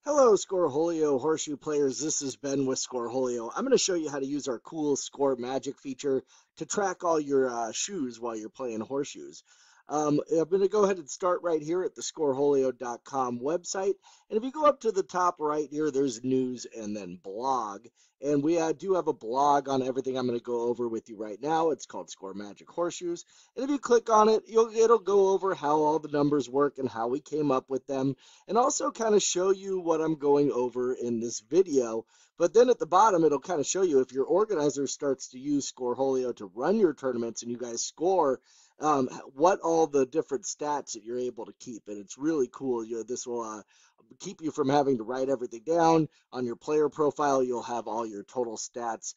Hello, Scoreholio Horseshoe players. This is Ben with Scoreholio. I'm going to show you how to use our cool Scoremagic feature to track all your shoes while you're playing horseshoes. I'm going to go ahead and start right here at the scoreholio.com website. And if you go up to the top right here, there's news and then blog. And we do have a blog on everything I'm going to go over with you right now. It's called Scoremagic Horseshoes. And if you click on it, it'll go over how all the numbers work and how we came up with them, and also kind of show you what I'm going over in this video. But then at the bottom, it'll kind of show you if your organizer starts to use Scoreholio to run your tournaments and you guys score, what all the different stats that you're able to keep. And it's really cool. This will keep you from having to write everything down. On your player profile, you'll have all your total stats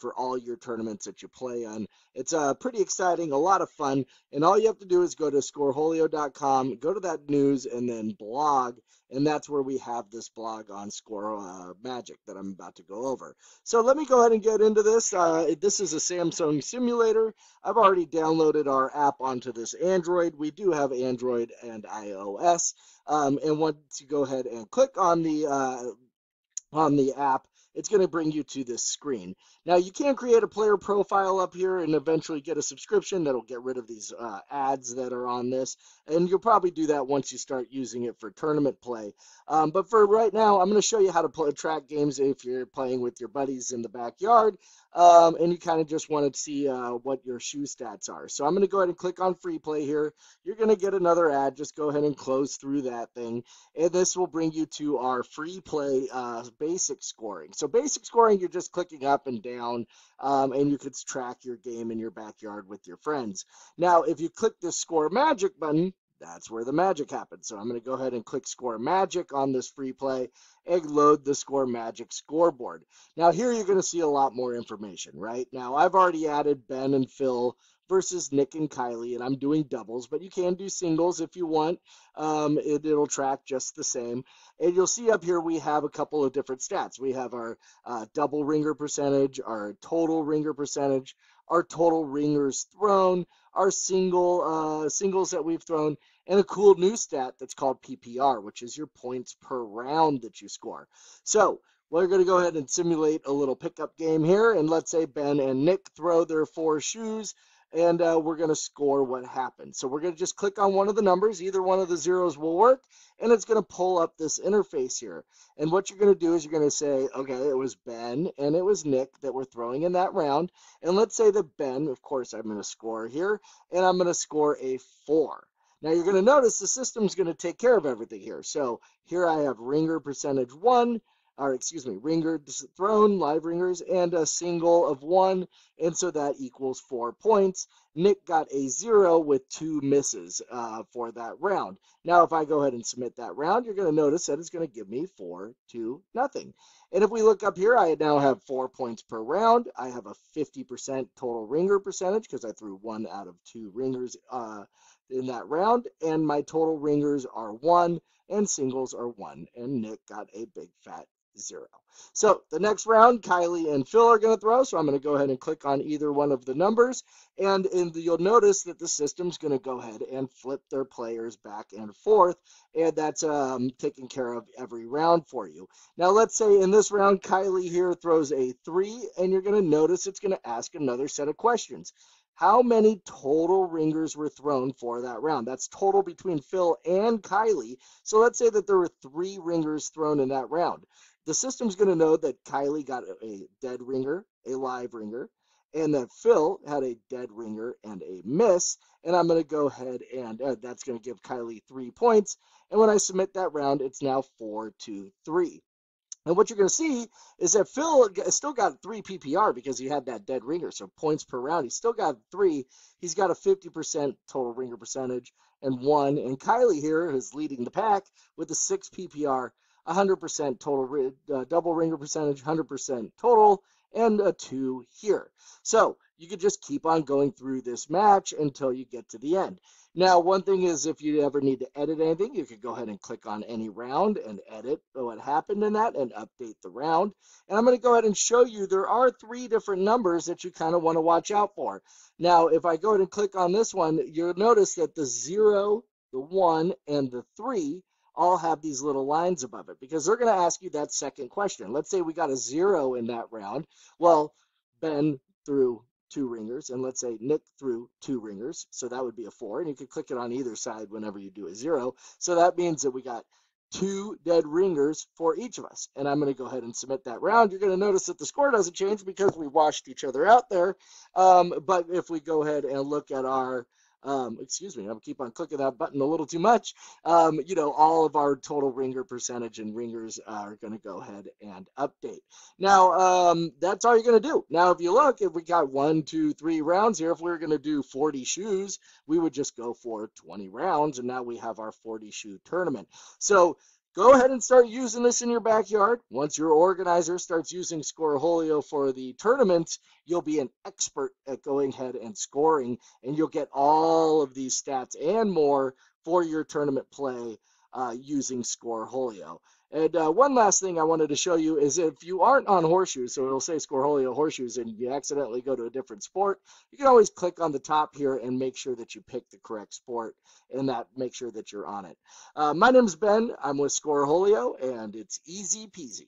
for all your tournaments that you play on. It's pretty exciting, a lot of fun, and all you have to do is go to scoreholio.com, go to that news, and then blog, and that's where we have this blog on Scoremagic that I'm about to go over. So let me go ahead and get into this. This is a Samsung simulator. I've already downloaded our app onto this Android. We do have Android and iOS. And once you go ahead and click on the app, it's going to bring you to this screen. Now, you can create a player profile up here and eventually get a subscription that'll get rid of these ads that are on this. And you'll probably do that once you start using it for tournament play. But for right now, I'm going to show you how to track games if you're playing with your buddies in the backyard. And you kind of just want to see what your shoe stats are. So I'm going to go ahead and click on free play here. You're going to get another ad. Just go ahead and close through that thing. And this will bring you to our free play basic scoring. So basic scoring, you're just clicking up and down, and you could track your game in your backyard with your friends. Now, if you click the Scoremagic button, that's where the magic happens. So I'm going to go ahead and click Scoremagic on this free play and load the Scoremagic scoreboard. Now, here you're going to see a lot more information, right? Now, I've already added Ben and Phil versus Nick and Kylie, and I'm doing doubles, but you can do singles if you want. It'll track just the same. And you'll see up here we have a couple of different stats. We have our double ringer percentage, our total ringer percentage, our total ringers thrown, our singles that we've thrown, and a cool new stat that's called PPR, which is your points per round that you score. So we're going to go ahead and simulate a little pickup game here, and let's say Ben and Nick throw their 4 shoes, and we're going to score what happens. So we're going to just click on one of the numbers. Either one of the zeros will work, and it's going to pull up this interface here. And what you're going to do is you're going to say, okay, it was Ben and it was Nick that were throwing in that round. And let's say that Ben, of course, I'm going to score here, and I'm going to score a 4. Now you're going to notice the system's going to take care of everything here. So here I have ringer percentage 1, or excuse me, ringer thrown, live ringers, and a single of 1, and so that equals 4 points. Nick got a 0 with 2 misses for that round. Now, if I go ahead and submit that round, you're going to notice that it's going to give me 4-0. And if we look up here, I now have 4 points per round. I have a 50% total ringer percentage because I threw 1 out of 2 ringers in that round, and my total ringers are 1 and singles are 1, and Nick got a big fat 0. So the next round, Kylie and Phil are going to throw, so I'm going to go ahead and click on either one of the numbers, and you'll notice that the system's going to go ahead and flip their players back and forth, and that's taking care of every round for you. Now let's say in this round, Kylie here throws a 3, and you're going to notice it's going to ask another set of questions. How many total ringers were thrown for that round? That's total between Phil and Kylie. So let's say that there were 3 ringers thrown in that round. The system's going to know that Kylie got a dead ringer, a live ringer, and that Phil had a dead ringer and a miss. And I'm going to go ahead and that's going to give Kylie 3 points. And when I submit that round, it's now 4-3. And what you're going to see is that Phil still got 3 PPR because he had that dead ringer. So points per round, he still got 3. He's got a 50% total ringer percentage and 1. And Kylie here is leading the pack with a 6 PPR, 100% total double ringer percentage, 100% total, and a 2 here. So you could just keep on going through this match until you get to the end. Now, one thing is if you ever need to edit anything, you could go ahead and click on any round and edit what happened in that and update the round. And I'm going to go ahead and show you there are 3 different numbers that you kind of want to watch out for. Now, if I go ahead and click on this one, you'll notice that the 0, the 1, and the 3 all have these little lines above it because they're going to ask you that second question. Let's say we got a 0 in that round. Well, Ben threw 2 ringers, and let's say Nick threw 2 ringers, so that would be a 4, and you could click it on either side whenever you do a 0. So that means that we got 2 dead ringers for each of us. And I'm going to go ahead and submit that round. You're going to notice that the score doesn't change because we washed each other out there. But if we go ahead and look at our, excuse me, I'll keep on clicking that button a little too much. All of our total ringer percentage and ringers are going to go ahead and update. Now, that's all you're going to do. Now, if you look, if we got 1, 2, 3 rounds here, if we were going to do 40 shoes, we would just go for 20 rounds, and now we have our 40 shoe tournament. So go ahead and start using this in your backyard. Once your organizer starts using Scoreholio for the tournaments, you'll be an expert at going ahead and scoring, and you'll get all of these stats and more for your tournament play using Scoreholio. And one last thing I wanted to show you is if you aren't on Horseshoes, so it'll say Scoreholio Horseshoes, and you accidentally go to a different sport, you can always click on the top here and make sure that you pick the correct sport, and that make sure that you're on it. My name's Ben. I'm with Scoreholio, and it's easy peasy.